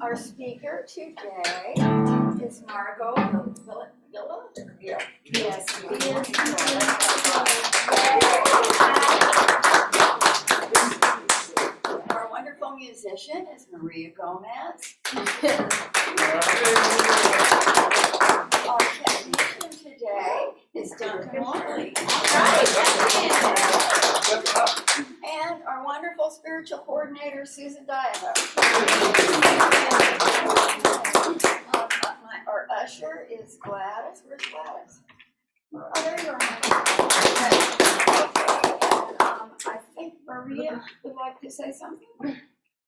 Our speaker today is Margo Villaseñor. Yes, Our wonderful musician is Maria Gomez. Our technician today is Duncan Walkley. And our wonderful spiritual coordinator, Susan Diago. Our usher is Gladys. Where's Gladys? Oh, there you are. I think Maria would like to say something.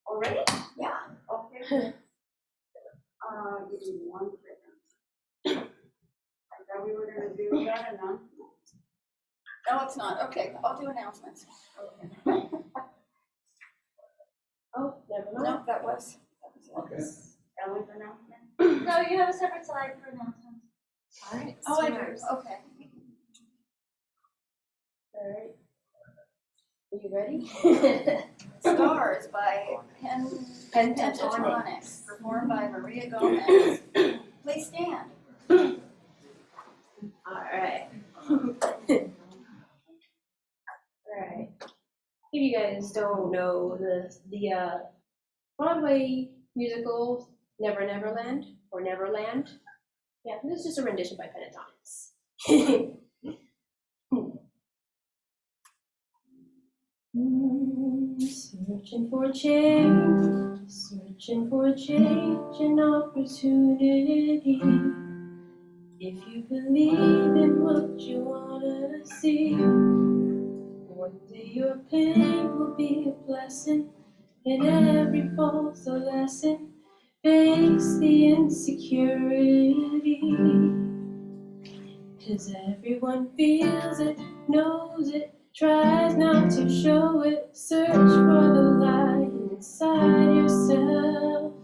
Already? Yeah. Okay. Give me 1 second. I thought we were going to do that announcement. No, it's not. Okay, I'll do announcements. Okay. Oh, never mind. No, that was Okay. Ellen's announcement. No, you have a separate slide for announcements. All right. Oh, I do. Stars. Okay. All right. Are you ready? Stars by Pentatonics, performed by Maria Gomez. Please stand. All right. All right. If you guys don't know the Broadway musical Never Never Land or Neverland, yeah, this is just a rendition by Pentatonics. Searching for change and opportunity. If you believe in what you wanna see, one day your pain will be a blessing, and every fall's a lesson. Face the insecurity, 'cause everyone feels it, knows it, tries not to show it. Search for the light inside yourself.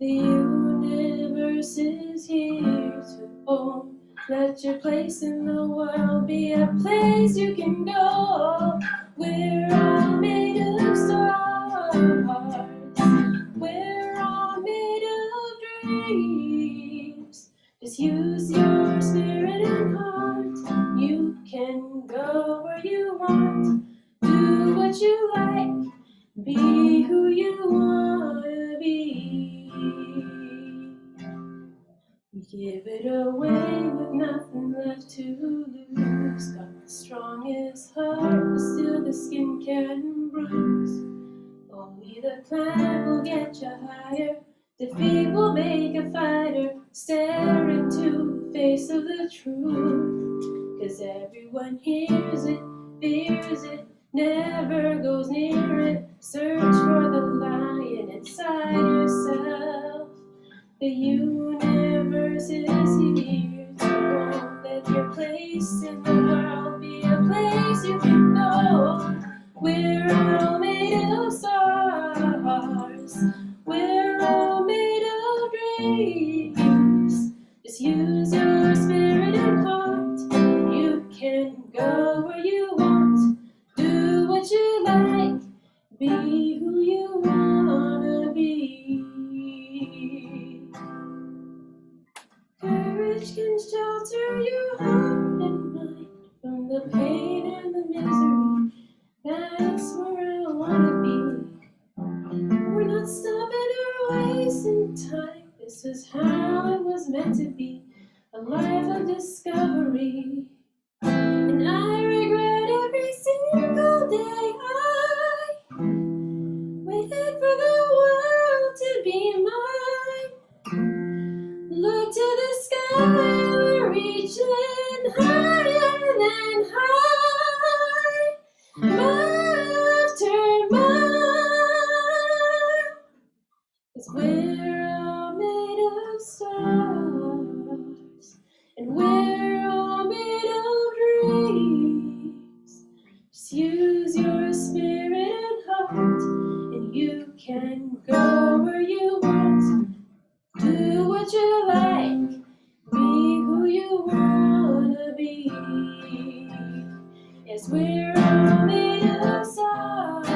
The universe is here to hold. Let your place in the world be a place you can go. We're all made of stars. We're all made of dreams. Just use your spirit and heart. You can go where you want. Do what you like. Be who you wanna be. We give it away with nothing left to lose. Got the strongest heart, but still the skin can bruise. Only the climb will get you higher. Defeat will make a fighter. Stare into the face of the truth. 'Cause everyone hears it, fears it, never goes near it. Search for the lion inside yourself. The universe is here to hold. Let your place in the world be a place you can go. We're all made of stars. We're all made of dreams. Just use your spirit and heart. You can go where you want. Do what you like. Be who you wanna be. Courage can shelter your heart and mind from the pain and the misery. That's where I wanna be. We're not stopping or wasting time. This is how it was meant to be. A life of discovery. And I regret every single day I waited for the world to be mine. Look to the sky, we're reaching higher than high. Mile after mile. 'Cause we're all made of stars. And we're all made of dreams. Just use your spirit and heart. And you can go where you want. Do what you like, be who you wanna be. Yes, we're all made of stars,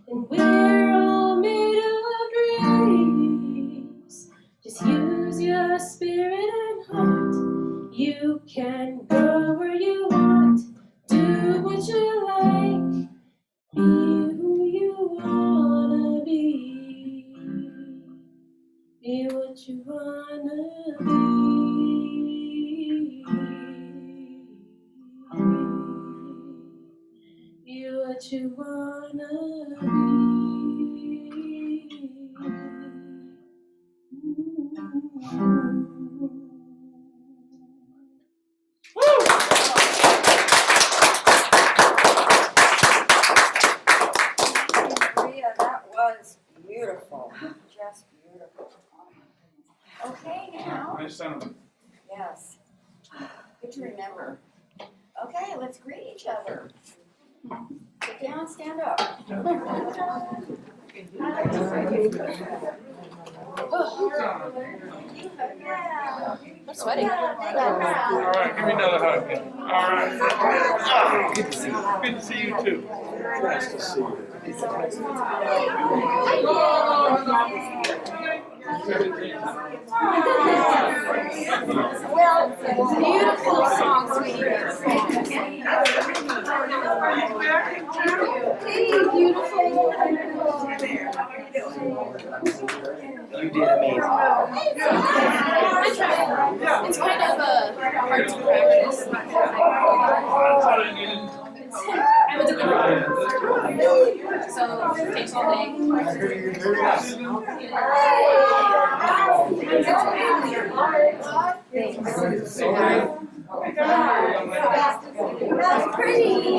and we're all made of dreams. what you wanna be. Be what you wanna Maria, that was beautiful, just beautiful. Okay, now, Nice sentiment. yes, good to remember. Okay, let's greet each other. Sit down, stand up. I'm sweating. All right, give me another hug. All right. Good to see you. Good to see you too. Nice to see you. Well, beautiful song, sweetie. Hey, beautiful. You did amazing. It's kind of hard to practice. I'm a delivery, so it takes all day. That's pretty.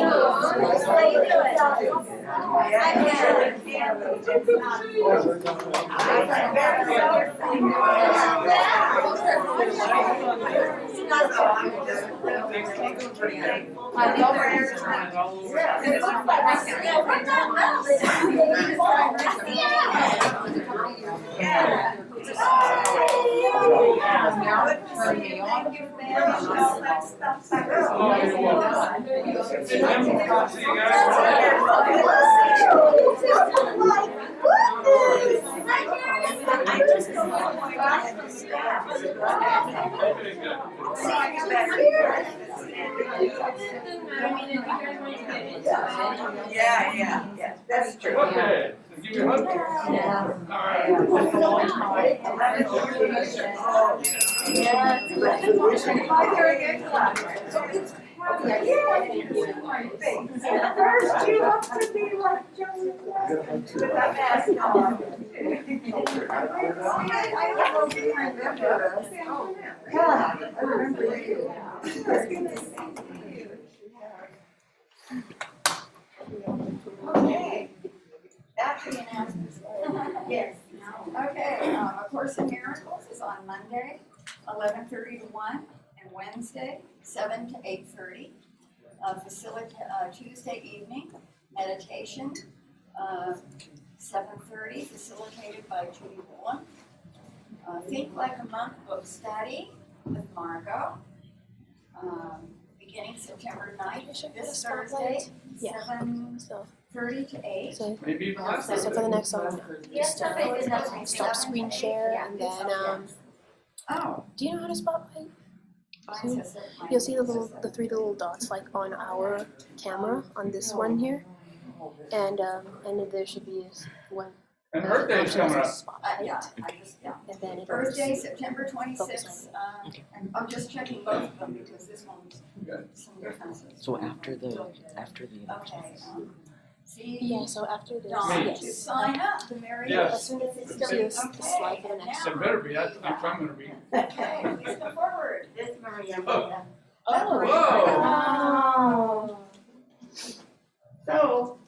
Yeah, that's true. Okay, so give me a hug. All First, you look to me like Joseph with that mask on. I don't know if you remember us. Yeah, I remember you. Okay. Back to the announcements. Yes. Okay, A Course in Miracles is on Monday, 11:30 to 1, and Wednesday, 7 to 8:30. Tuesday evening, meditation, 7:30, facilitated by Judy Bullen. Think Like a Monk book study with Margo, beginning September 9th, this Thursday, Yeah. 7:30 to 8. So, Maybe even less. so for the next one, just stop screen share, and then Oh. do you know how to spotlight? Mine says that mine You'll see says- the three little dots like on our camera on this one here, and there should be one. And Earth Day's coming up. Spotlight, Yeah, I just, yeah. and then it'll Earth Day, September 26th, Okay. and I'm just checking both of them because this one's Good. some differences. So after the Okay, see, Yeah. So after this, Dawn, yes. to sign up, the Mary. Yes. As soon as it's the slide for the next. It better be, I'm gonna be. Okay, please come forward. This Maria. Oh. Oh. So,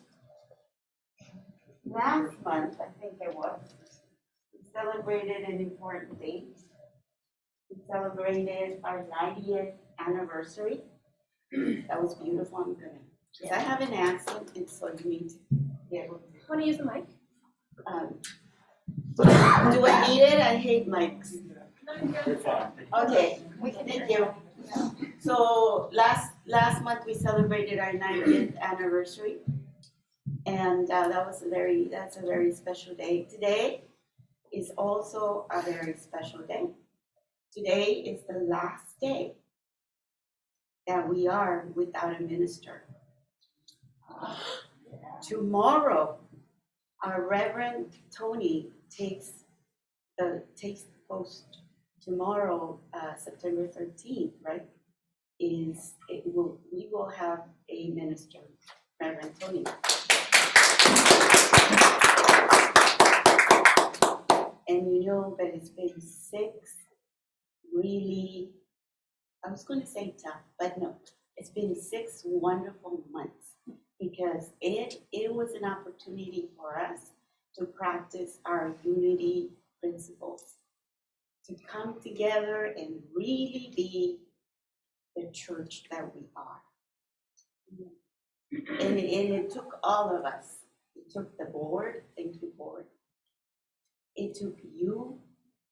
last month, I think it was, we celebrated an important date. We celebrated our 90th anniversary. That was beautiful. I'm gonna, because I have an accent, and so you need to be able to. Want to use the mic? Do I need it? I hate mics. Okay, thank you. So last month we celebrated our 90th anniversary, and that's a very special day. Today is also a very special day. Today is the last day that we are without a minister. Tomorrow, our Reverend Tony takes takes post tomorrow, September 13th, right? We will have a minister, Reverend Tony. And you know that it's been 6 really, I was going to say tough, but no, it's been 6 wonderful months because it was an opportunity for us to practice our unity principles, to come together and really be the church that we are. And it took all of us. It took the board, thank you, board. It took you,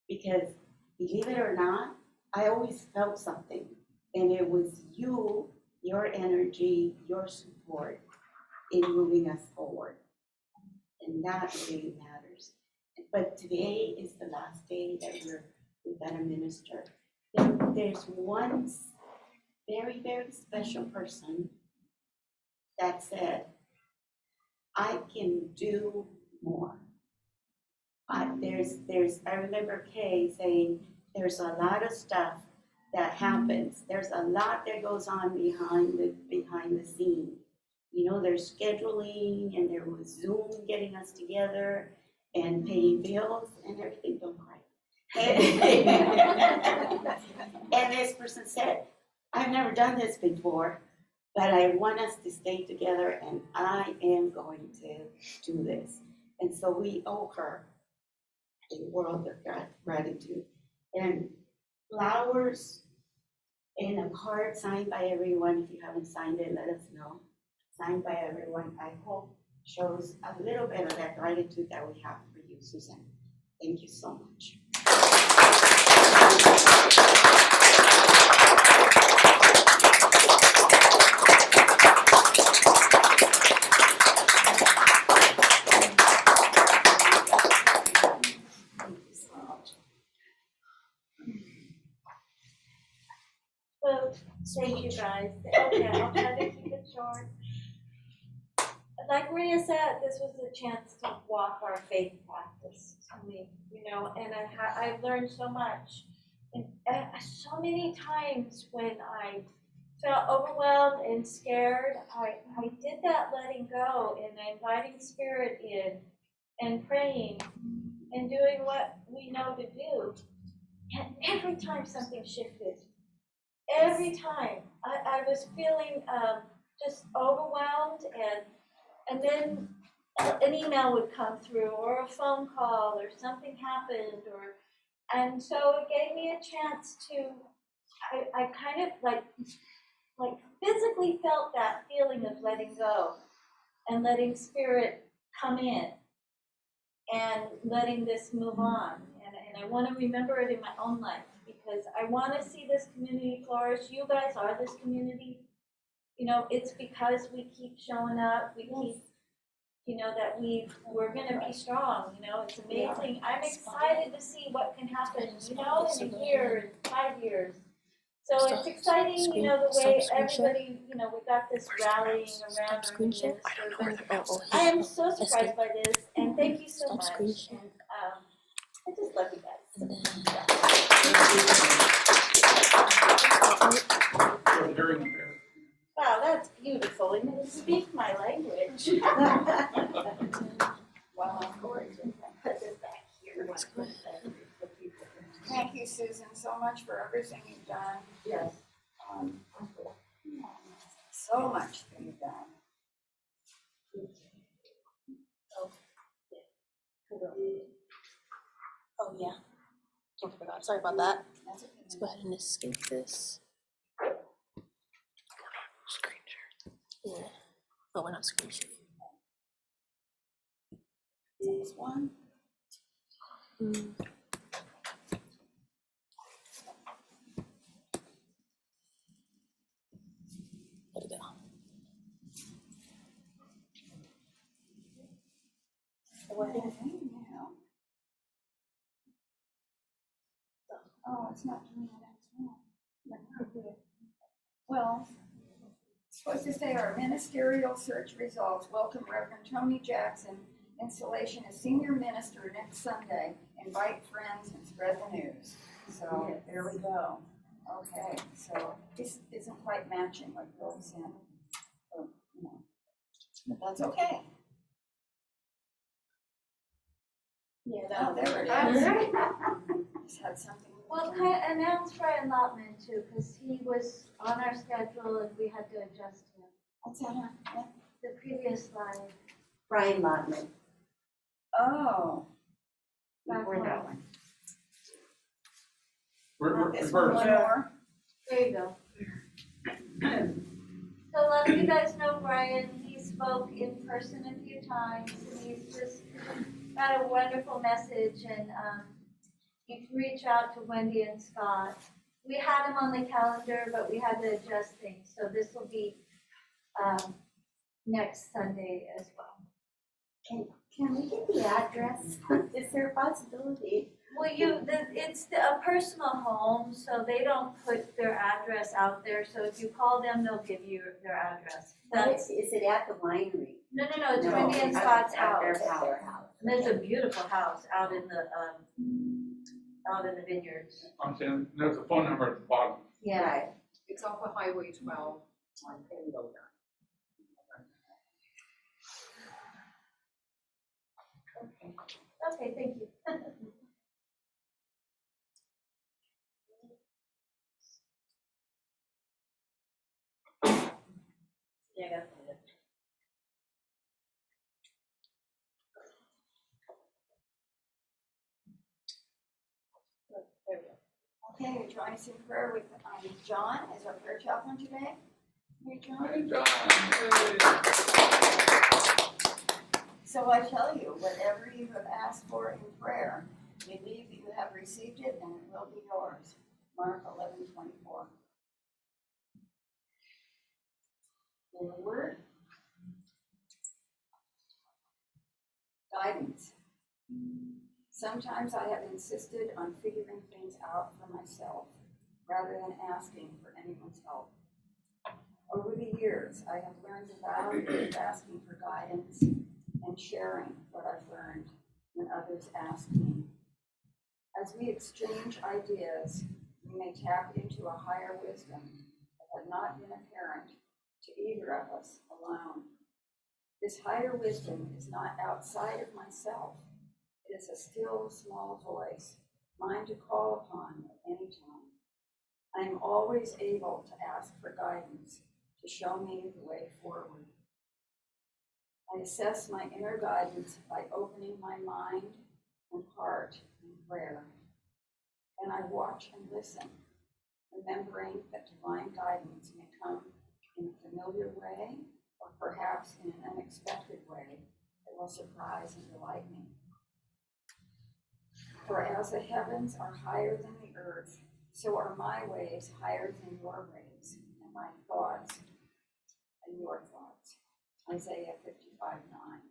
because believe it or not, I always felt something. And it was you, your energy, your support in moving us forward. And that really matters. But today is the last day that we've got a minister. There's one very, very special person that said, I can do more. I remember Kay saying, there's a lot of stuff that happens. There's a lot that goes on behind the scene. You know, there's scheduling, and there was Zoom getting us together, and paying bills, and everything. Don't cry. And this person said, I've never done this before, but I want us to stay together, and I am going to do this. And so we owe her a world of gratitude. And flowers and a card signed by everyone. If you haven't signed it, let us know. Signed by everyone, I hope shows a little bit of that gratitude that we have for you, Susan. Thank you so much. Well, thank you guys. Okay, I'll try to keep it short. Like Maria said, this was a chance to walk our faith practice to me, you know, and I've learned so much. And so many times when I felt overwhelmed and scared, I did that letting go and inviting spirit in and praying and doing what we know to do. And every time something shifted. Every time I was feeling just overwhelmed, and then an email would come through, or a phone call, or something happened, and so it gave me a chance to. I kind of like physically felt that feeling of letting go, and letting spirit come in, and letting this move on, and I want to remember it in my own life. Because I want to see this community flourish. You guys are this community. You know, it's because we keep showing up. We keep, you know, that we're going to be strong. You know, it's amazing. I'm excited to see what can happen, you know, in a year, 5 years. So it's exciting, you know, the way everybody, you know, we got this rallying around our minister. I am so surprised by this, and thank you so much. And I just love you guys. Wow, that's beautiful. And you speak my language. Wow, gorgeous. Put this back here. Thank you, Susan, so much for everything you've done. Yes. So much that you've done. Oh yeah. Totally forgot. Sorry about that. Let's go ahead and escape this. Screen share. Yeah. Oh, we're not screen sharing. This one. There we go. Oh, it's not doing that. Well, it's supposed to say our ministerial search results. Welcome Reverend Tony Jackson installation is Senior Minister next Sunday. Invite friends and spread the news. So there we go. Okay, so this isn't quite matching what Bill sent. So, you know, but that's okay. Yeah, Oh, there it is. Just had something. Well, kind of announce Brian Lotman too, because he was on our schedule and we had to adjust him. What's that on? What? The previous slide. Brian Lotman. Oh. Before that one. We're This one reversed. more. There you go. So a lot of you guys know Brian. He spoke in person a few times, and he's just got a wonderful message. And you can reach out to Wendy and Scott. We had him on the calendar, but we had to adjust things. So this will be next Sunday as well. Can we get the address? Is there a possibility? Well, it's a personal home, so they don't put their address out there. So if you call them, they'll give you their address. Is it at the winery? No, it's Wendy and Scott's At house. their house. And there's a beautiful house out in the vineyards. I'm saying, there's a phone number at the bottom. Yeah. Right. It's off of Highway 12 on Pendover. Okay, thank you. Yeah, I got that. There we go. Okay, we join us in prayer with John as our prayer chaplain today. Hey, John. Hey, John. Hey. So I tell you, whatever you have asked for in prayer, believe that you have received it and it will be yours. Mark 11:24. In the word, guidance. Sometimes I have insisted on figuring things out for myself rather than asking for anyone's help. Over the years, I have learned the value of asking for guidance and sharing what I've learned when others ask me. As we exchange ideas, we may tap into a higher wisdom that had not been apparent to either of us alone. This higher wisdom is not outside of myself. It is a still, small voice, mine to call upon at any time. I am always able to ask for guidance, to show me the way forward. I assess my inner guidance by opening my mind and heart in prayer. And I watch and listen, remembering that divine guidance may come in a familiar way or perhaps in an unexpected way that will surprise and delight me. For as the heavens are higher than the earth, so are my ways higher than your ways, and my thoughts and your thoughts. Isaiah 55:9.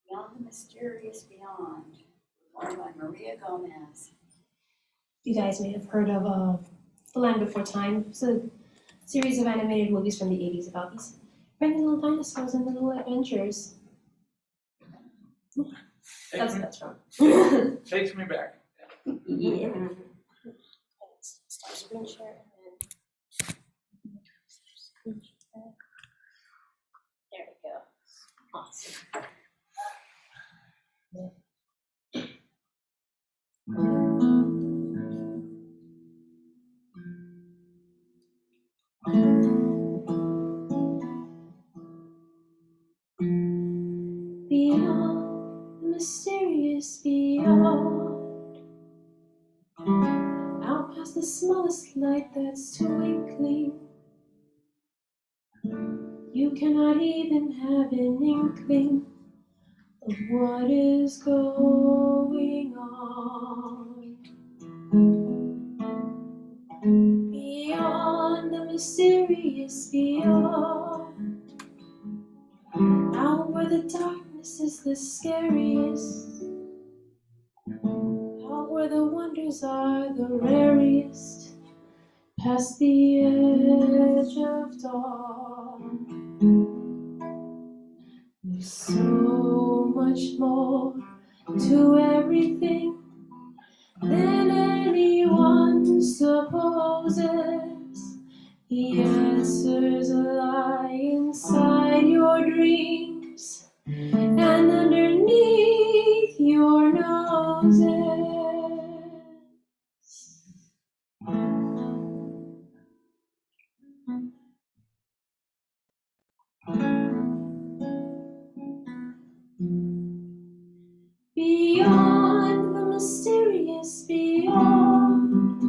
Beyond the Mysterious Beyond, written by Maria Gomez. You guys may have heard of The Land Before Time. It's a series of animated movies from the 80s about these friendly little dinosaurs and little adventures. That's wrong. Takes me back. Yeah. Stop screen share and then screen share. There we go. Awesome. Beyond the mysterious beyond, out past the smallest light that's twinkling, you cannot even have an inkling of what is going on. Beyond the mysterious beyond, out where the darkness is the scariest, out where the wonders are the rarest, past the edge of dawn. There's so much more to everything than anyone supposes. The answers lie inside your dreams and underneath your noses. Beyond the mysterious beyond,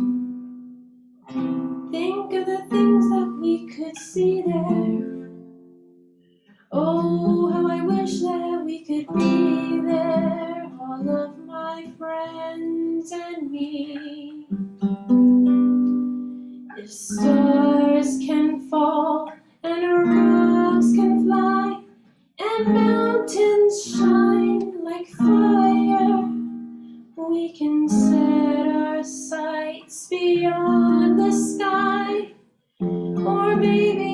think of the things that we could see there. Oh, how I wish that we could be there, all of my friends and me. If stars can fall and rocks can fly and mountains shine like fire, we can set our sights beyond the sky, or maybe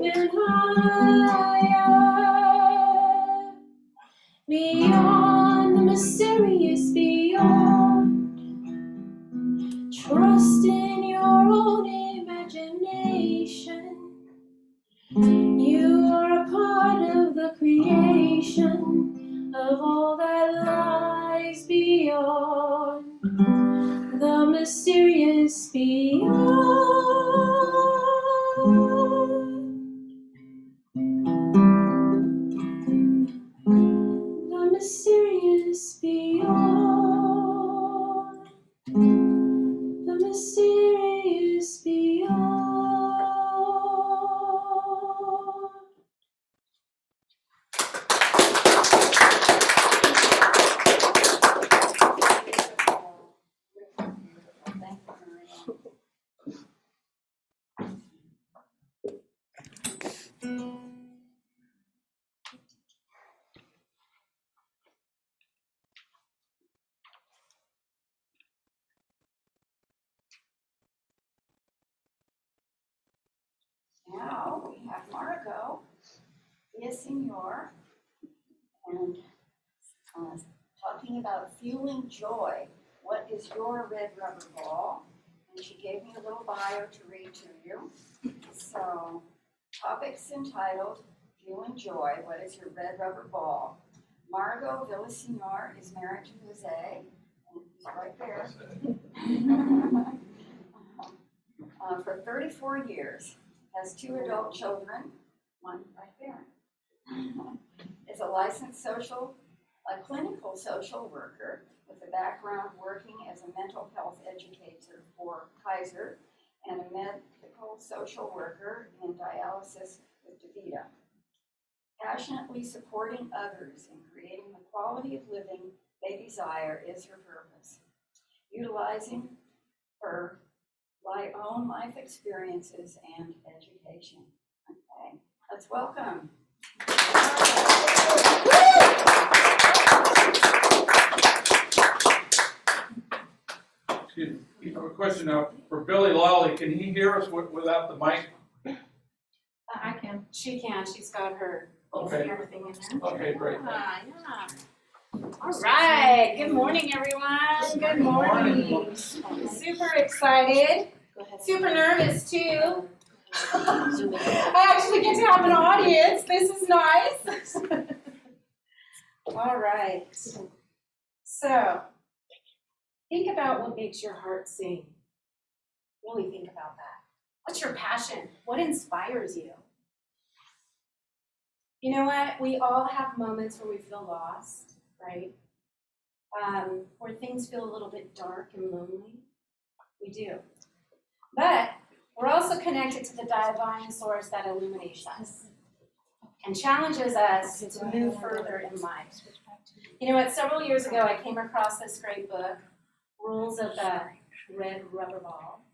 even higher. Beyond the mysterious beyond, trust in your own imagination. You are a part of the creation of all that lies beyond the mysterious beyond. The mysterious beyond. The mysterious beyond. Now we have Margo Villaseñor and talking about fueling joy. What is your red rubber ball? And she gave me a little bio to read to you. So, topic's entitled Fueling Joy. What is your red rubber ball? Margo Villaseñor is married to Jose, and he's right there. For 34 years, has 2 adult children, one right there. Is a licensed clinical social worker with a background working as a mental health educator for Kaiser and a medical social worker in dialysis with DaVita. Passionately supporting others in creating the quality of living they desire is her purpose. Utilizing her own life experiences and education. Okay, let's welcome. Excuse me, I have a question now for Billy Lolly. Can he hear us without the mic? I can. She can. She's got her Okay. everything in there. Okay, great. Yeah. All right. Good morning, everyone. Good morning. Super excited. Super nervous too. I actually get to have an audience. This is nice. All right. So, think about what makes your heart sing. Really think about that. What's your passion? What inspires you? You know what? We all have moments where we feel lost, right? Where things feel a little bit dark and lonely. We do. But we're also connected to the divine source that illuminates us and challenges us to move further in life. You know what? Several years ago, I came across this great book, Rules of the Red Rubber Ball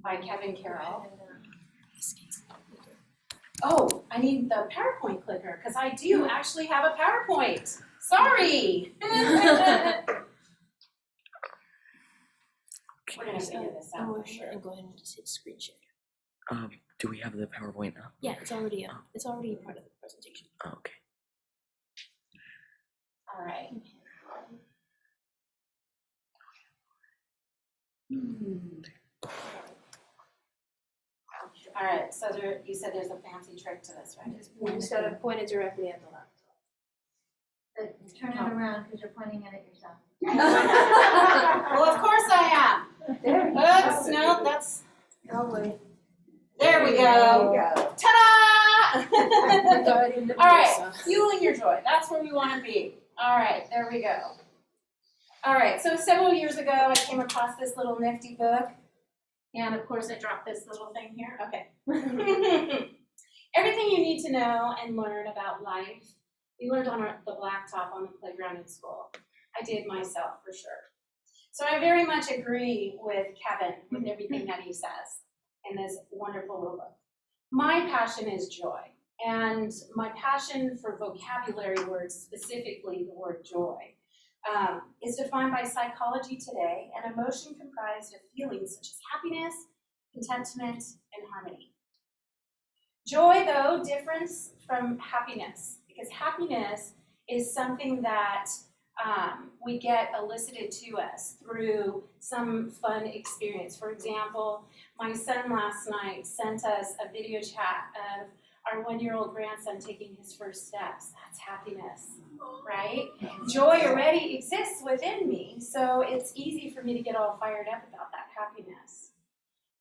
by Carroll. Oh, I need the PowerPoint clicker because I do actually have a PowerPoint. Sorry. We're going to figure this out for sure. And go ahead and just hit screen share. Do we have the PowerPoint up? Yeah, it's already up. It's already part of the presentation. Oh, okay. All right. All right, so you said there's a fancy trick to this, right? You just gotta point it directly at the laptop. But turn it around because you're pointing at it yourself. Well, of course I am. Oops, no, that's, I'll wait. there we go. Ta-da! All right, fueling your joy. That's where we want to be. All right, there we go. All right, so several years ago, I came across this little nifty book. And of course, I dropped this little thing here. Okay. Everything you need to know and learn about life, we learned on the blacktop on the playground in school. I did myself, for sure. So I very much agree with Kevin, with everything that he says in this wonderful little book. My passion is joy. And my passion for vocabulary words, specifically the word joy, is defined by Psychology Today, an emotion comprised of feelings such as happiness, contentment, and harmony. Joy, though, differs from happiness, because happiness is something that we get elicited to us through some fun experience. For example, my son last night sent us a video chat of our 1-year-old grandson taking his first steps. That's happiness, right? Joy already exists within me, so it's easy for me to get all fired up about that happiness.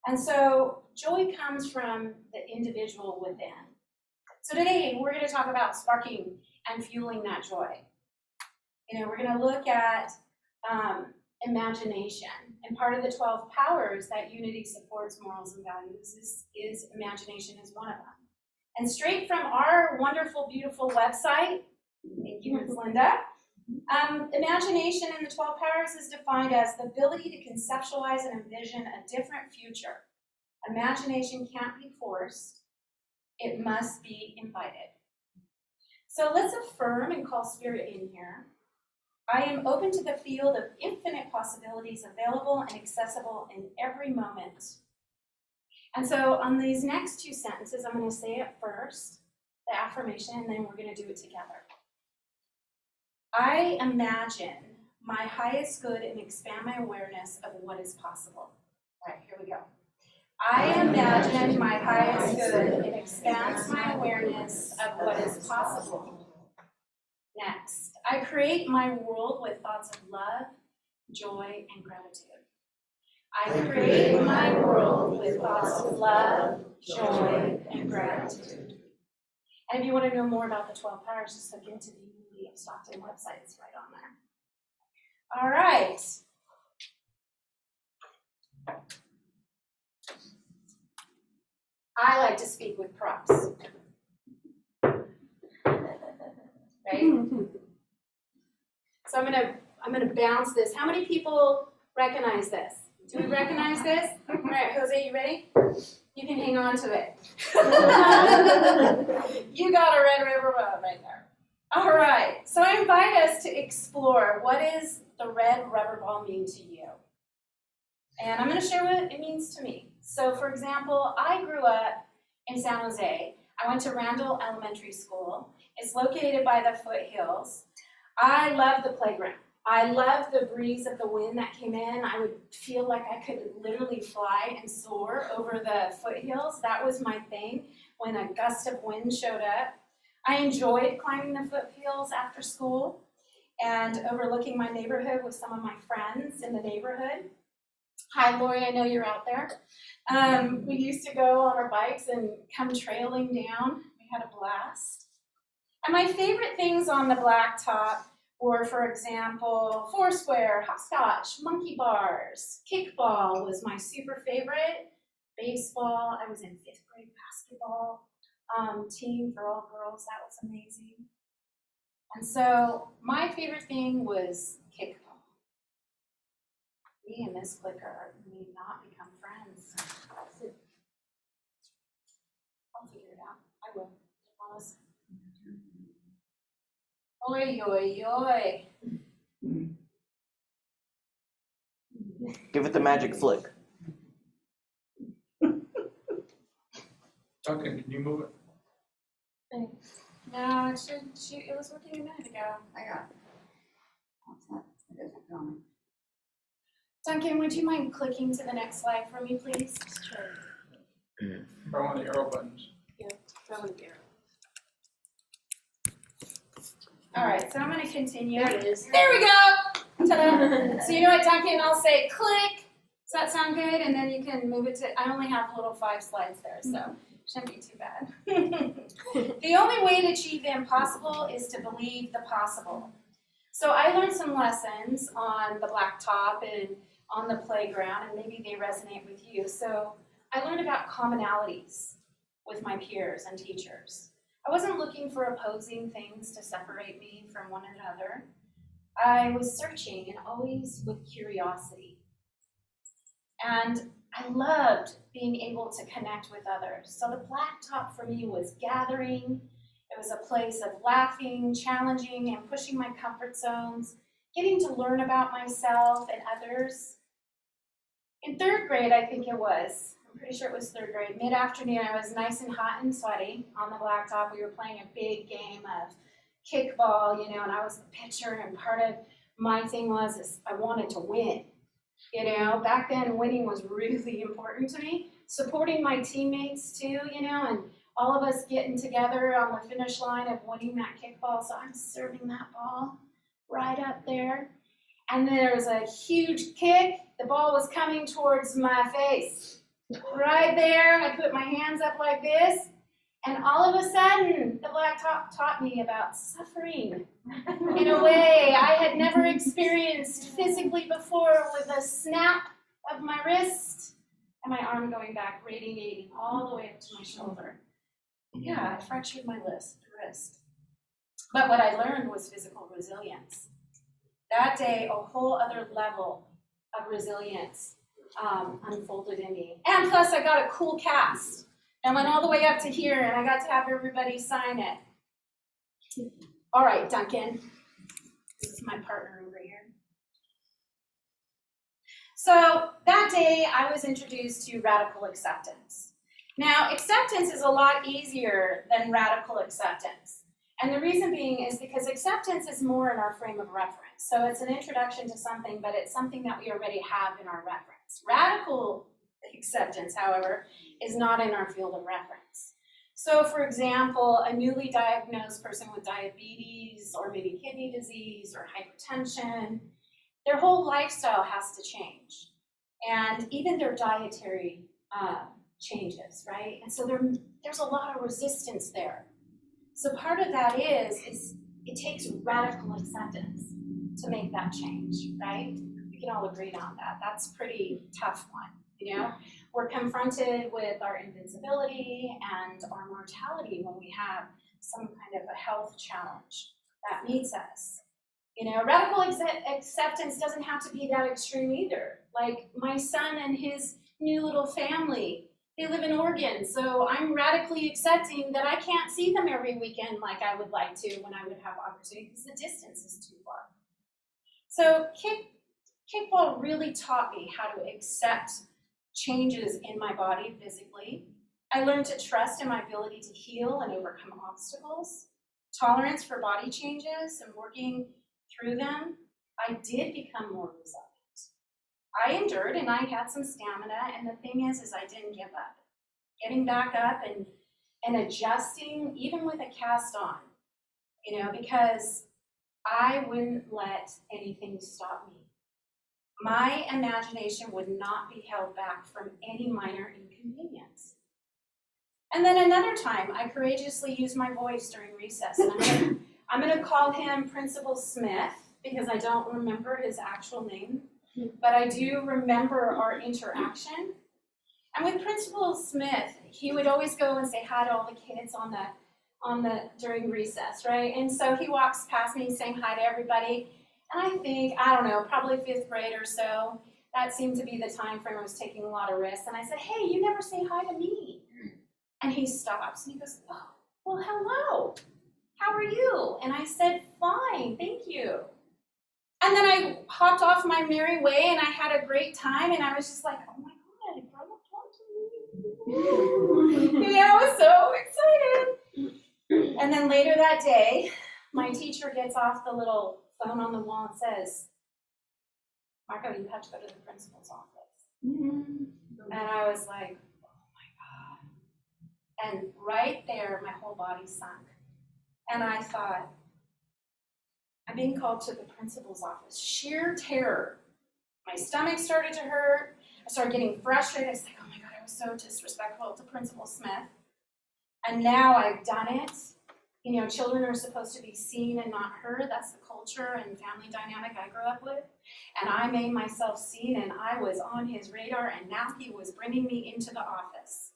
And so joy comes from the individual within. So today we're going to talk about sparking and fueling that joy. You know, we're going to look at imagination, and part of the 12 powers that Unity supports morals and values is imagination is one of them. And straight from our wonderful, beautiful website, thank you, Ms. Linda, imagination in the 12 powers is defined as the ability to conceptualize and envision a different future. Imagination can't be forced, it must be invited. So let's affirm and call spirit in here. I am open to the field of infinite possibilities available and accessible in every moment. And so on these next two sentences, I'm going to say it first, the affirmation, and then we're going to do it together. I imagine my highest good and expand my awareness of what is possible. All right, here we go. I imagine my highest good and expands my awareness of what is possible. Next, I create my world with thoughts of love, joy, and gratitude. I create my world with thoughts of love, joy, and gratitude. And if you want to know more about the 12 powers, just look into the Unity of Stockton website. It's right on there. All right. I like to speak with props. Right? So I'm gonna bounce this. How many people recognize this? Do we recognize this? All right, Jose, you ready? You can hang on to it. You got a Red River Road right there. All right, so I invite us to explore what does the red rubber ball mean to you? And I'm going to share what it means to me. So for example, I grew up in San Jose. I went to Randall Elementary School. It's located by the foothills. I love the playground. I love the breeze of the wind that came in. I would feel like I could literally fly and soar over the foothills. That was my thing when a gust of wind showed up. I enjoyed climbing the foothills after school and overlooking my neighborhood with some of my friends in the neighborhood. Hi, Lori, I know you're out there. We used to go on our bikes and come trailing down. We had a blast. And my favorite things on the blacktop were, for example, Foursquare, hopscotch, monkey bars, kickball was my super favorite. Baseball, I was in 5th grade basketball team for all girls. That was amazing. And so my favorite thing was kickball. Me and Miss Clicker may not become friends. I'll figure it out. I will. I promise. Oi, oi, oi. Give it the magic flick. Duncan, can you move it? No, it was working a minute ago. I got it. What's that? It isn't going. Duncan, would you mind clicking to the next slide for me, please? Sure. By one of the arrow buttons. That would be all right, so I'm going to continue. There it is. There we go. Ta-da. So you know what, Duncan? I'll say click. Does that sound good? And then you can move it to. I only have little 5 slides there, so shouldn't be too bad. The only way to achieve the impossible is to believe the possible. So I learned some lessons on the blacktop and on the playground, and maybe they resonate with you. So I learned about commonalities with my peers and teachers. I wasn't looking for opposing things to separate me from one another. I was searching, and always with curiosity. And I loved being able to connect with others. So the blacktop for me was gathering. It was a place of laughing, challenging, and pushing my comfort zones, getting to learn about myself and others. In 3rd grade, I think it was, I'm pretty sure it was 3rd grade, mid-afternoon, I was nice and hot and sweaty on the blacktop. We were playing a big game of kickball, and I was the pitcher, and part of my thing was I wanted to win. Back then winning was really important to me. Supporting my teammates too, and all of us getting together on the finish line of winning that kickball. So I'm serving that ball right up there. And then there was a huge kick. The ball was coming towards my face. Right there, I put my hands up like this. And all of a sudden, the blacktop taught me about suffering in a way I had never experienced physically before, with a snap of my wrist and my arm going back, radiating all the way up to my shoulder. Yeah, I fractured my wrist. But what I learned was physical resilience. That day, a whole other level of resilience unfolded in me. And plus, I got a cool cast. I went all the way up to here, and I got to have everybody sign it. All right, Duncan. This is my partner over here. So that day, I was introduced to radical acceptance. Now, acceptance is a lot easier than radical acceptance. And the reason being is because acceptance is more in our frame of reference. So it's an introduction to something, but it's something that we already have in our reference. Radical acceptance, however, is not in our field of reference. So for example, a newly diagnosed person with diabetes or maybe kidney disease or hypertension, their whole lifestyle has to change. And even their dietary changes, right? And so there's a lot of resistance there. So part of that is it takes radical acceptance to make that change, right? We can all agree on that. That's a pretty tough one, We're confronted with our invincibility and our mortality when we have some kind of a health challenge that meets us. Radical acceptance doesn't have to be that extreme either. Like my son and his new little family, they live in Oregon, so I'm radically accepting that I can't see them every weekend like I would like to when I would have opportunity because the distance is too far. So kickball really taught me how to accept changes in my body physically. I learned to trust in my ability to heal and overcome obstacles, tolerance for body changes and working through them. I did become more resilient. I endured and I had some stamina, and the thing is I didn't give up. Getting back up and adjusting, even with a cast on, because I wouldn't let anything stop me. My imagination would not be held back from any minor inconvenience. And then another time, I courageously used my voice during recess. And I'm gonna call him Principal Smith because I don't remember his actual name, but I do remember our interaction. And with Principal Smith, he would always go and say hi to all the kids during recess, right? And so he walks past me saying hi to everybody. And I think, probably 5th grade or so, that seemed to be the time frame I was taking a lot of risks. And I said, hey, you never say hi to me. And he stops and he goes, oh, well, hello. How are you? And I said, fine, thank you. And then I hopped off my merry way and I had a great time. And I was just like, oh my God, grown up talk to me. I was so excited. And then later that day, my teacher gets off the little phone on the wall and says, Margo, you have to go to the principal's office. And I was like, oh my God. And right there, my whole body sunk. And I thought, I'm being called to the principal's office. Sheer terror. My stomach started to hurt. I started getting frustrated. I was like, oh my God, I was so disrespectful to Principal Smith. And now I've done it. You know, children are supposed to be seen and not heard. That's the culture and family dynamic I grew up with. And I made myself seen, and I was on his radar, and now he was bringing me into the office.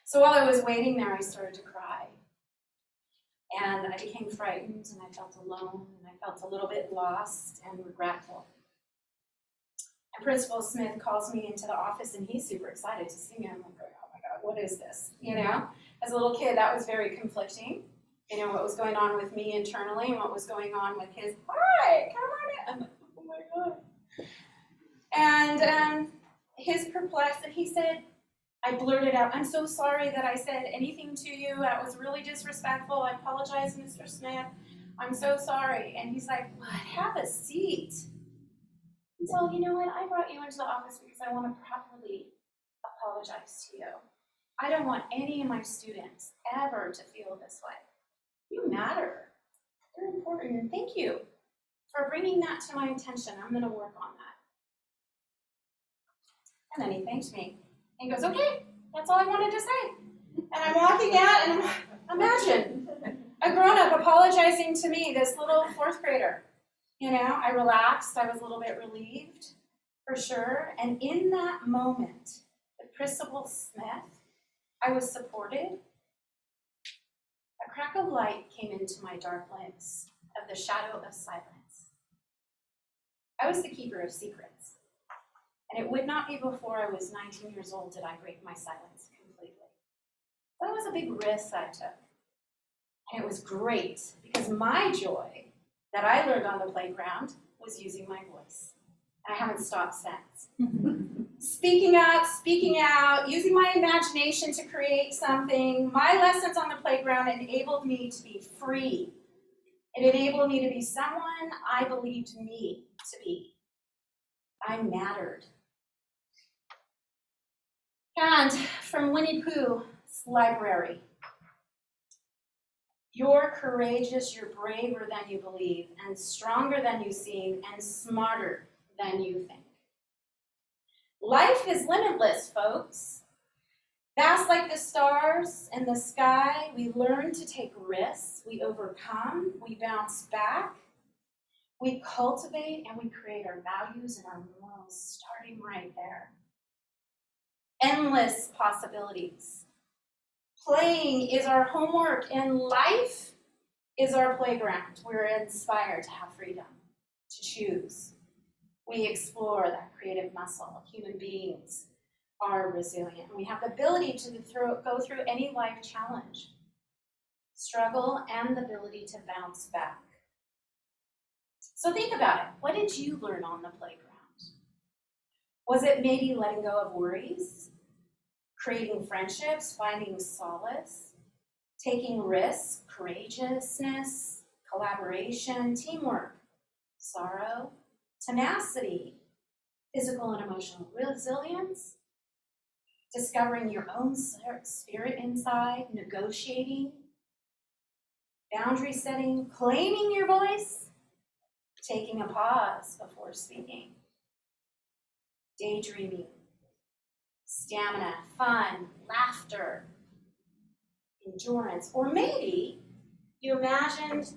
So while I was waiting there, I started to cry. And I became frightened, and I felt alone, and I felt a little bit lost and regretful. And Principal Smith calls me into the office, and he's super excited to see me. I'm like, oh my God, what is this? You know, as a little kid, that was very conflicting. You know, what was going on with me internally and what was going on with his, hi, come on in. I'm like, oh my God. And his perplexed, and he said, I blurted out, I'm so sorry that I said anything to you. That was really disrespectful. I apologize, Mr. Smith. I'm so sorry. And he's like, what? Have a seat. And so, you know what? I brought you into the office because I want to properly apologize to you. I don't want any of my students ever to feel this way. You matter. You're important. And thank you for bringing that to my attention. I'm going to work on that. And then he thanks me. And he goes, okay, that's all I wanted to say. And I'm walking out, and imagine a grown-up apologizing to me, this little fourth grader. You know, I relaxed, I was a little bit relieved, for sure. And in that moment, with Principal Smith, I was supported. A crack of light came into my dark lens of the shadow of silence. I was the keeper of secrets. And it would not be before I was 19 years old did I break my silence completely. That was a big risk I took. And it was great because my joy that I learned on the playground was using my voice. And I haven't stopped since. Speaking up, speaking out, using my imagination to create something. My lessons on the playground enabled me to be free. It enabled me to be someone I believed me to be. I mattered. And from Winnie Pooh's library, you're courageous, you're braver than you believe, and stronger than you seem, and smarter than you think. Life is limitless, folks. Vast like the stars in the sky, we learn to take risks, we overcome, we bounce back, we cultivate, and we create our values and our morals, starting right there. Endless possibilities. Playing is our homework, and life is our playground. We're inspired to have freedom, to choose. We explore that creative muscle. Human beings are resilient. We have the ability to go through any life challenge, struggle, and the ability to bounce back. So think about it. What did you learn on the playground? Was it maybe letting go of worries, creating friendships, finding solace, taking risks, courageousness, collaboration, teamwork, sorrow, tenacity, physical and emotional resilience, discovering your own spirit inside, negotiating, boundary setting, claiming your voice, taking a pause before speaking, daydreaming, stamina, fun, laughter, endurance, or maybe you imagined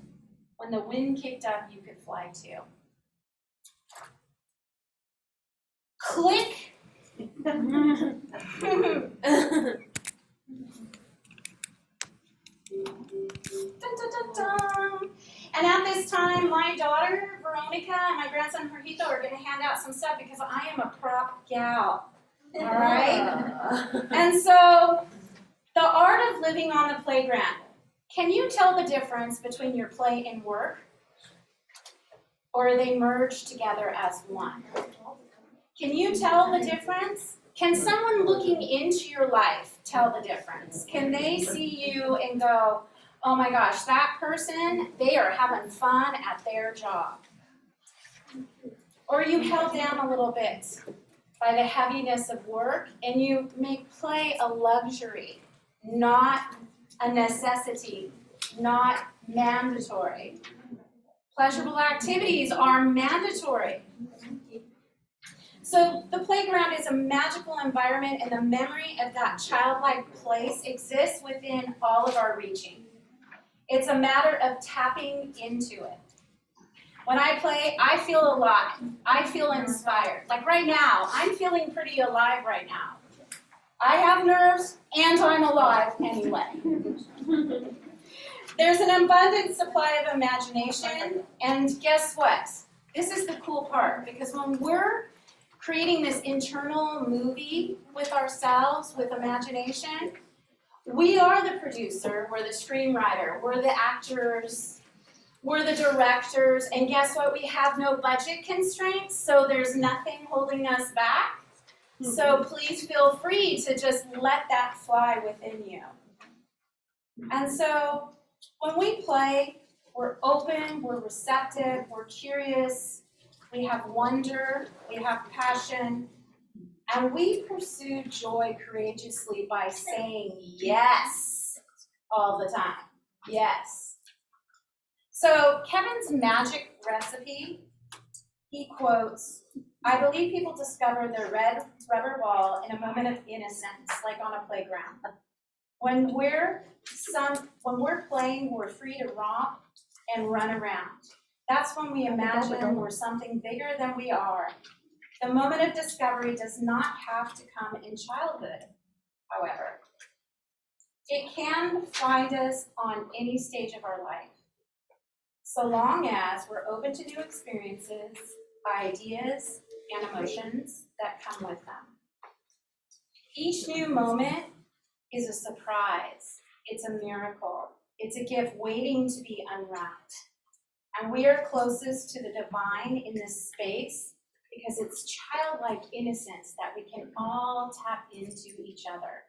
when the wind kicked up, you could fly too. Click. Dun, dun, dun, dun. And at this time, my daughter, Veronica, and my grandson, Jorgito, are going to hand out some stuff because I am a prop gal. All right? And so, the art of living on the playground. Can you tell the difference between your play and work? Or are they merged together as one? Can you tell the difference? Can someone looking into your life tell the difference? Can they see you and go, oh my gosh, that person, they are having fun at their job? Or you held down a little bit by the heaviness of work and you make play a luxury, not a necessity, not mandatory. Pleasurable activities are mandatory. So the playground is a magical environment, and the memory of that childlike place exists within all of our reaching. It's a matter of tapping into it. When I play, I feel alive. I feel inspired. Like right now, I'm feeling pretty alive right now. I have nerves, and I'm alive anyway. There's an abundant supply of imagination, and guess what? This is the cool part, because when we're creating this internal movie with ourselves, with imagination, we are the producer, we're the screenwriter, we're the actors, we're the directors, and guess what? We have no budget constraints, so there's nothing holding us back. So please feel free to just let that fly within you. And so when we play, we're open, we're receptive, we're curious, we have wonder, we have passion, and we pursue joy courageously by saying yes all the time. Yes. So Kevin's magic recipe, he quotes, I believe people discover their red rubber ball in a moment of innocence, like on a playground. When we're playing, we're free to romp and run around. That's when we imagine we're something bigger than we are. The moment of discovery does not have to come in childhood, however. It can find us on any stage of our life, so long as we're open to new experiences, ideas, and emotions that come with them. Each new moment is a surprise. It's a miracle. It's a gift waiting to be unwrapped. And we are closest to the divine in this space because it's childlike innocence that we can all tap into each other.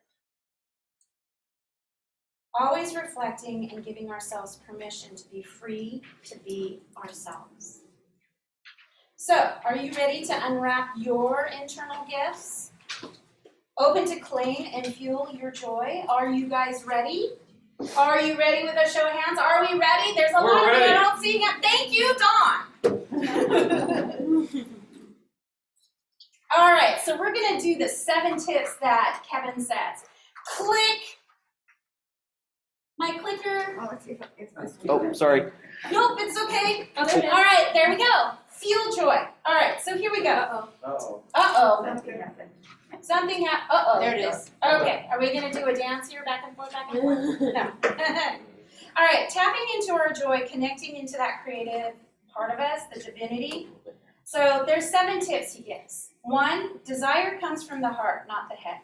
Always reflecting and giving ourselves permission to be free to be ourselves. So, are you ready to unwrap your internal gifts? Open to claim and fuel your joy? Are you guys ready? Are you ready with a show of hands? Are we ready? There's a lot of you I don't see yet. Thank you, Dawn. All right, so we're going to do the 7 tips that Kevin says. Click. My clicker. Oh, sorry. Nope, it's okay. All right, there we go. Fuel joy. All right, so here we go. Uh-oh. Uh-oh. Something happened. Something happened. Uh-oh. There it is. Okay, are we going to do a dance here, back and forth, back and forth? No. All right, tapping into our joy, connecting into that creative part of us, the divinity. So there's 7 tips he gives. 1, desire comes from the heart, not the head.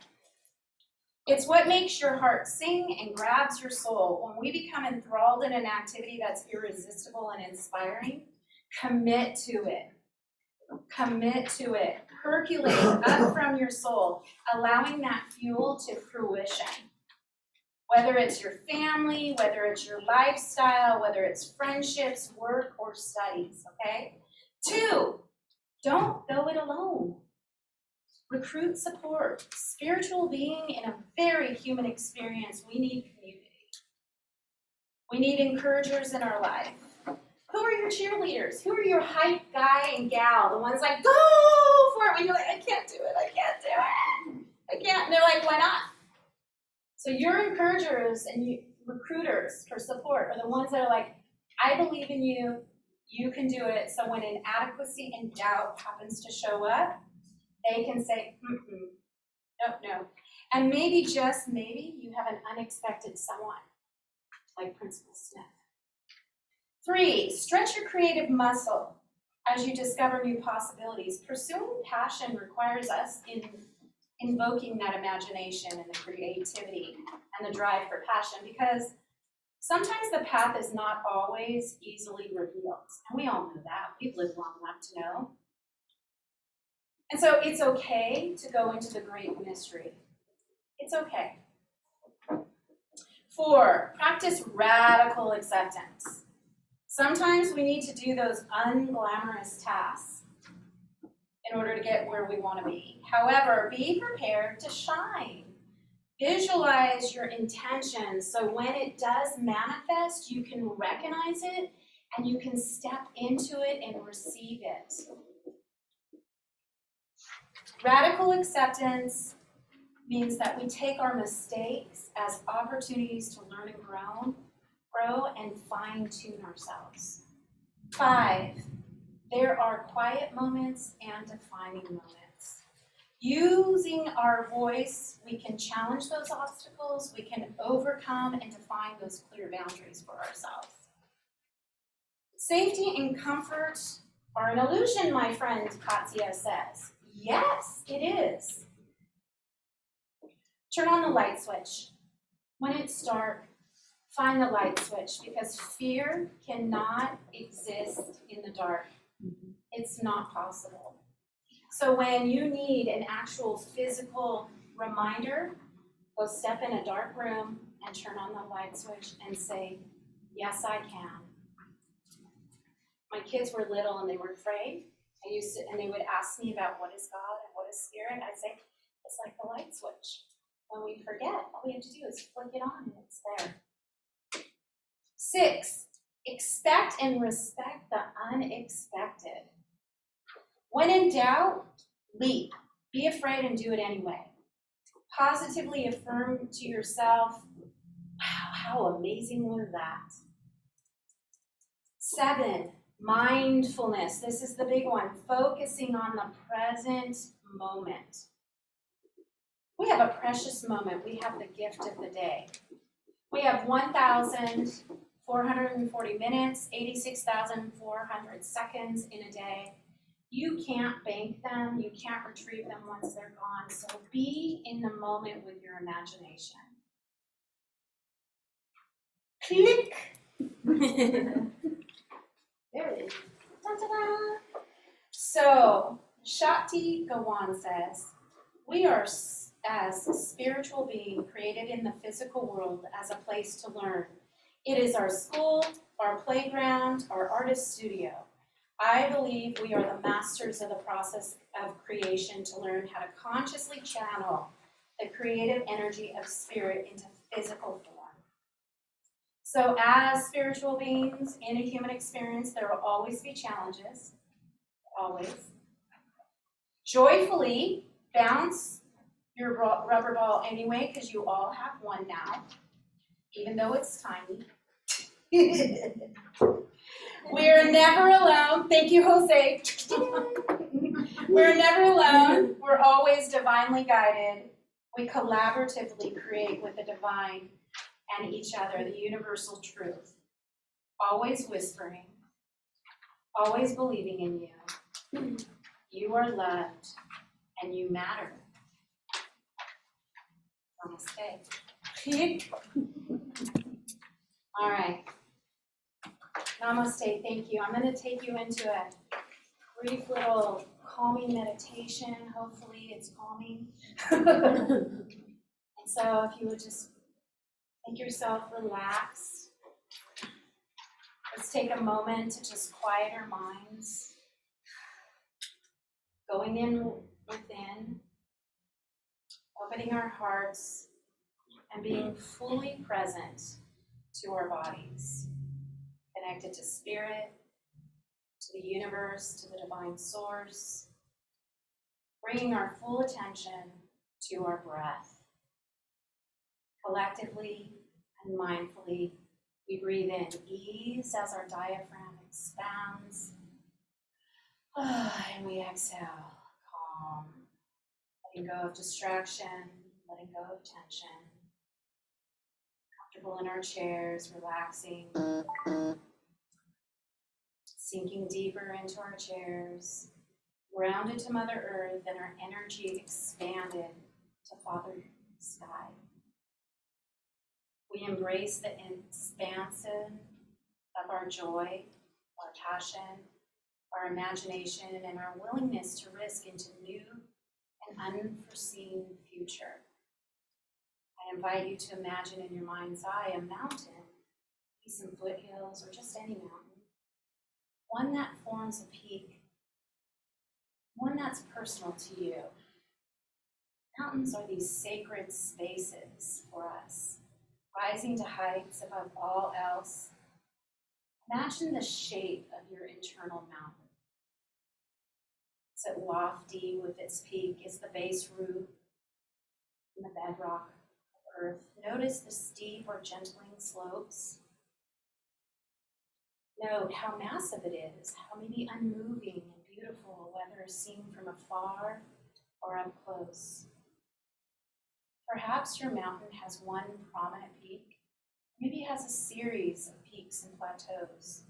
It's what makes your heart sing and grabs your soul. When we become enthralled in an activity that's irresistible and inspiring, commit to it. Commit to it. Percolate up from your soul, allowing that fuel to fruition. Whether it's your family, whether it's your lifestyle, whether it's friendships, work, or studies, okay? 2, don't go it alone. Recruit support. Spiritual being in a very human experience, we need community. We need encouragers in our life. Who are your cheerleaders? Who are your hype guy and gal? The ones like, go for it. When you're like, I can't do it, I can't do it. I can't. And they're like, why not? So your encouragers and recruiters for support are the ones that are like, I believe in you, you can do it. So when inadequacy and doubt happens to show up, they can say, no. And maybe, just maybe, you have an unexpected someone, like Principal Smith. 3, stretch your creative muscle as you discover new possibilities. Pursuing passion requires us in invoking that imagination and the creativity and the drive for passion, because sometimes the path is not always easily revealed. And we all know that. We've lived long enough to know. And so it's okay to go into the great mystery. It's okay. 4, practice radical acceptance. Sometimes we need to do those unglamorous tasks in order to get where we want to be. However, be prepared to shine. Visualize your intentions so when it does manifest, you can recognize it and you can step into it and receive it. Radical acceptance means that we take our mistakes as opportunities to learn and grow and fine-tune ourselves. 5, there are quiet moments and defining moments. Using our voice, we can challenge those obstacles, we can overcome and define those clear boundaries for ourselves. Safety and comfort are an illusion, my friend Katya says. Yes, it is. Turn on the light switch. When it's dark, find the light switch because fear cannot exist in the dark. It's not possible. So when you need an actual physical reminder, go step in a dark room and turn on the light switch and say, yes, I can. My kids were little and they were afraid. And they would ask me about what is God and what is spirit. I'd say, it's like the light switch. When we forget, all we have to do is flick it on and it's there. 6, expect and respect the unexpected. When in doubt, leap. Be afraid and do it anyway. Positively affirm to yourself, wow, how amazing was that? 7, mindfulness. This is the big one. Focusing on the present moment. We have a precious moment. We have the gift of the day. We have 1,440 minutes, 86,400 seconds in a day. You can't bank them. You can't retrieve them once they're gone. So be in the moment with your imagination. Click. There it is. Da-da-da. So, Shakti Gawan says, we are as a spiritual being created in the physical world as a place to learn. It is our school, our playground, our artist studio. I believe we are the masters of the process of creation to learn how to consciously channel the creative energy of spirit into physical form. So as spiritual beings in a human experience, there will always be challenges, always. Joyfully bounce your rubber ball anyway, because you all have one now, even though it's tiny. We're never alone. Thank you, Jose. We're never alone. We're always divinely guided. We collaboratively create with the divine and each other, the universal truth. Always whispering, always believing in you. You are loved and you matter. Namaste. All right. Namaste, thank you. I'm going to take you into a brief little calming meditation. Hopefully it's calming. And so if you would just make yourself relaxed. Let's take a moment to just quiet our minds. Going in within, opening our hearts, and being fully present to our bodies. Connected to spirit, to the universe, to the divine source. Bringing our full attention to our breath. Collectively and mindfully, we breathe in ease as our diaphragm expands. And we exhale, calm. Letting go of distraction, letting go of tension. Comfortable in our chairs, relaxing. Sinking deeper into our chairs. Grounded to Mother Earth and our energy expanded to Father Sky. We embrace the expansion of our joy, our passion, our imagination, and our willingness to risk into new and unforeseen future. I invite you to imagine in your mind's eye a mountain, maybe some foothills or just any mountain, one that forms a peak, one that's personal to you. Mountains are these sacred spaces for us, rising to heights above all else. Imagine the shape of your internal mountain. Is it lofty with its peak? Is the base root in the bedrock of earth? Notice the steep or gentling slopes. Note how massive it is, how maybe unmoving and beautiful, whether seen from afar or up close. Perhaps your mountain has one prominent peak. Maybe it has a series of peaks and plateaus.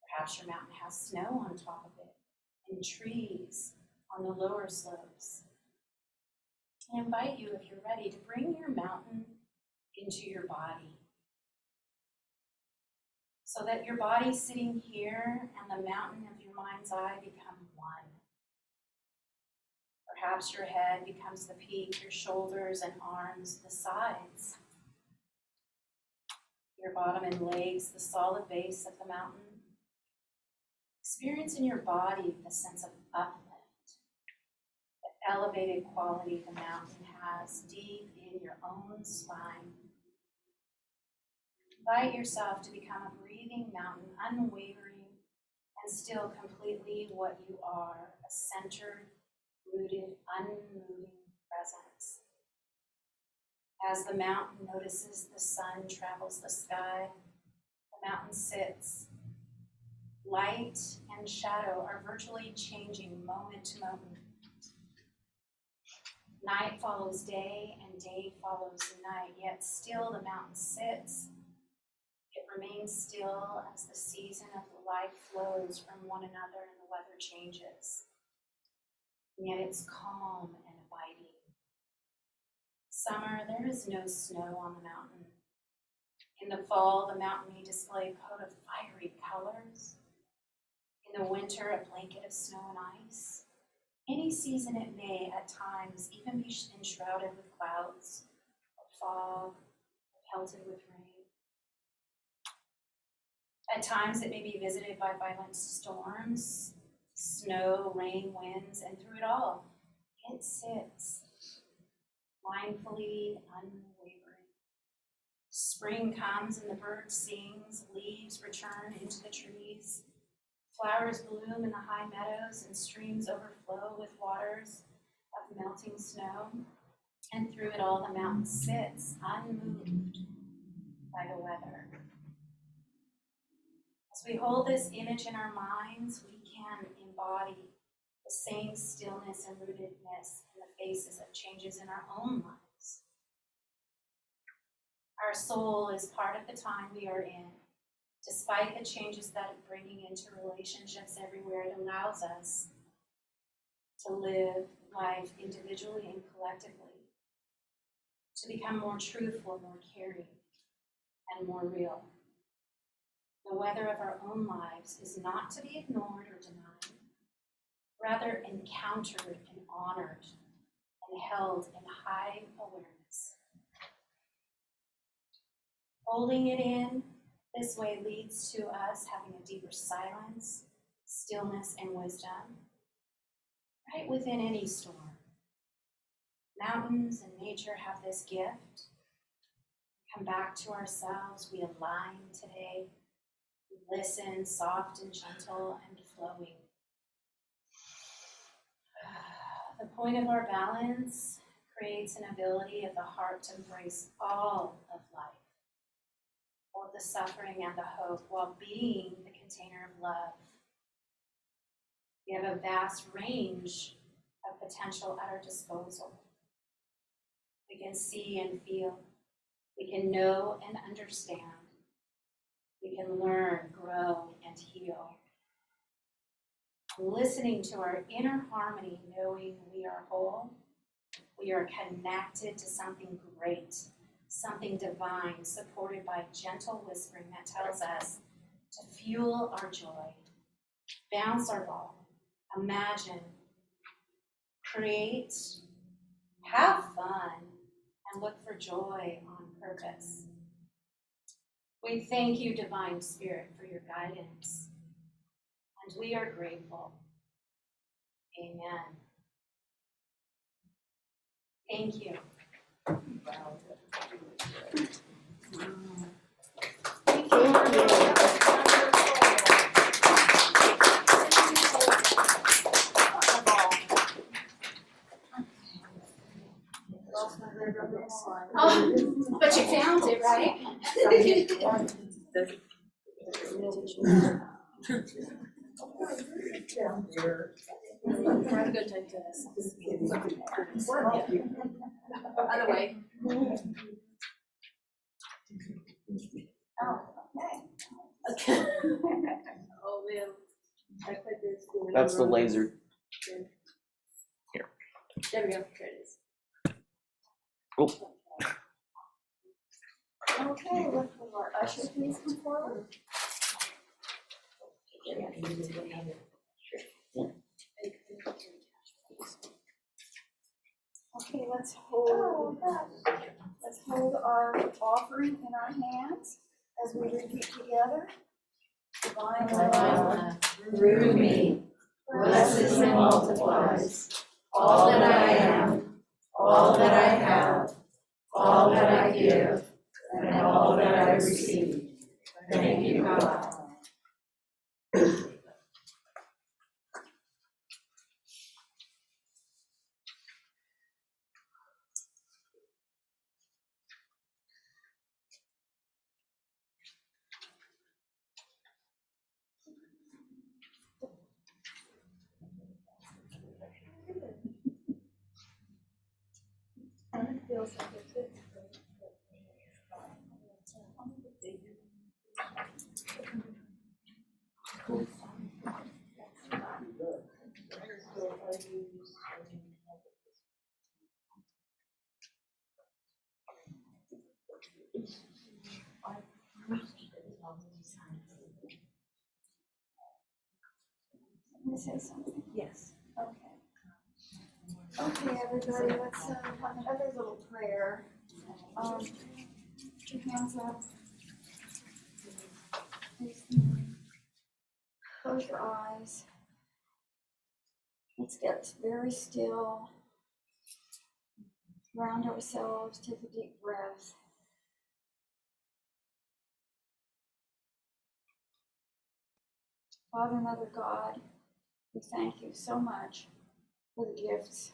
Perhaps your mountain has snow on top of it and trees on the lower slopes. I invite you, if you're ready, to bring your mountain into your body, so that your body sitting here and the mountain of your mind's eye become one. Perhaps your head becomes the peak, your shoulders and arms the sides, your bottom and legs the solid base of the mountain. Experience in your body the sense of uplift, the elevated quality the mountain has deep in your own spine. Invite yourself to become a breathing mountain, unwavering and still completely what you are, a centered, rooted, unmoving presence. As the mountain notices the sun travels the sky, the mountain sits. Light and shadow are virtually changing moment to moment. Night follows day and day follows night, yet still the mountain sits. It remains still as the season of the life flows from one another and the weather changes. And yet it's calm and abiding. Summer, there is no snow on the mountain. In the fall, the mountain may display a coat of fiery colors. In the winter, a blanket of snow and ice. Any season it may, at times, even be enshrouded with clouds, or fog, or pelted with rain. At times, it may be visited by violent storms, snow, rain, winds, and through it all, it sits, mindfully unwavering. Spring comes and the bird sings, leaves return into the trees, flowers bloom in the high meadows, and streams overflow with waters of melting snow. And through it all, the mountain sits, unmoved by the weather. As we hold this image in our minds, we can embody the same stillness and rootedness in the faces of changes in our own lives. Our soul is part of the time we are in. Despite the changes that it's bringing into relationships everywhere, it allows us to live life individually and collectively, to become more truthful, more caring, and more real. The weather of our own lives is not to be ignored or denied, rather encountered and honored and held in high awareness. Holding it in this way leads to us having a deeper silence, stillness, and wisdom right within any storm. Mountains and nature have this gift. We come back to ourselves, we align today, we listen, soft and gentle and flowing. The point of our balance creates an ability of the heart to embrace all of life, both the suffering and the hope, while being the container of love. We have a vast range of potential at our disposal. We can see and feel. We can know and understand. We can learn, grow, and heal. Listening to our inner harmony, knowing we are whole, we are connected to something great, something divine, supported by gentle whispering that tells us to fuel our joy, bounce our ball, imagine, create, have fun, and look for joy on purpose. We thank you, Divine Spirit, for your guidance, and we are grateful. Amen. Thank you. Oh, but you found it, right? Have a good time, Dennis. By the way. Okay. Oh, man. That's the laser. There we go. There it is. Oh. Okay, let's move our usher please come forward. Okay, let's hold our offering in our hands as we repeat together. Divine love Through me, blesses and multiplies all that I am, all that I have, all that I give, and all that I receive. Thank you, God. Can you say something? Yes. Okay. Okay, everybody, let's have another little prayer. Put your hands up. Face the moon. Close your eyes. Let's get very still. Ground ourselves, take a deep breath. Father, Mother, God, we thank you so much for the gifts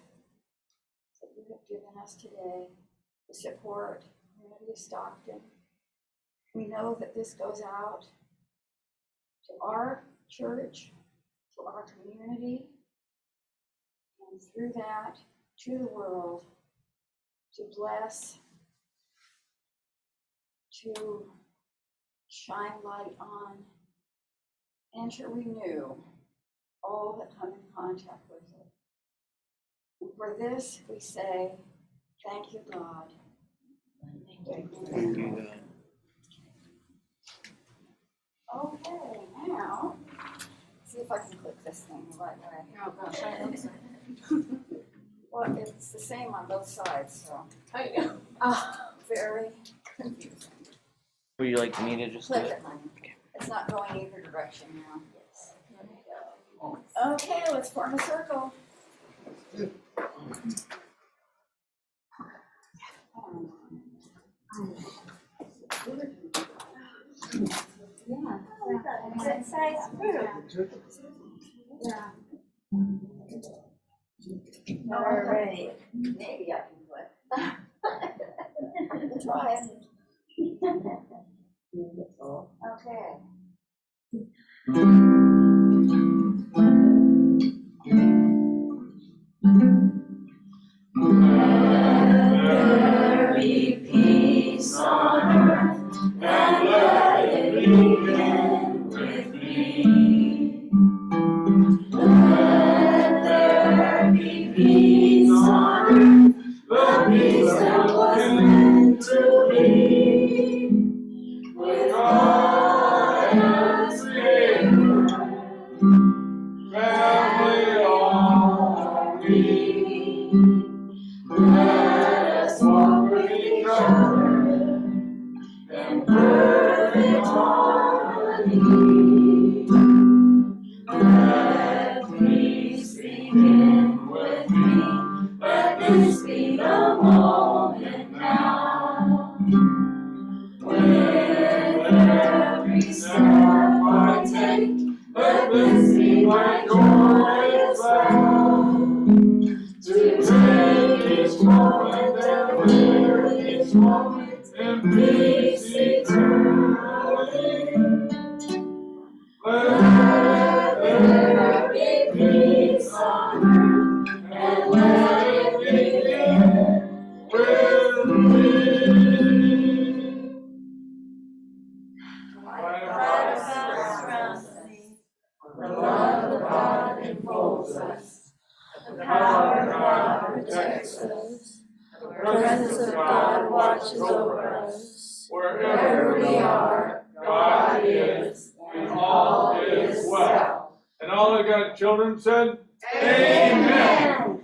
that you have given us today to support the community of Stockton. We know that this goes out to our church, to our community, and through that to the world, to bless, to shine light on, and to renew all that come in contact with it. And for this, we say, thank you, God. Thank you, Okay, now, see if I can click this thing the right way. Oh, gosh, I hope so. Well, it's the same on both sides, so. I know. Very confusing. Would you like me to just do Click it? it, honey. It's not going either direction now. Okay, let's form a circle. Yeah. Good size group. Yeah. All right. Maybe I can put. Try it. Okay. Let there be peace on earth, and let it begin with me. Let there be peace on earth, the peace that was meant to be. With God as Savior, harmony. Let peace begin with me. Let this be the moment now. With every step I take, let this be my joyous vow. To take each moment and live each moment in peace eternally. Let there be peace on earth, and let it begin with me. Light of God surrounds me. The love of God enfolds us. The power of God protects us. The presence of God watches over us. Wherever we are, God is, and all is well. And all of God's children said, Amen.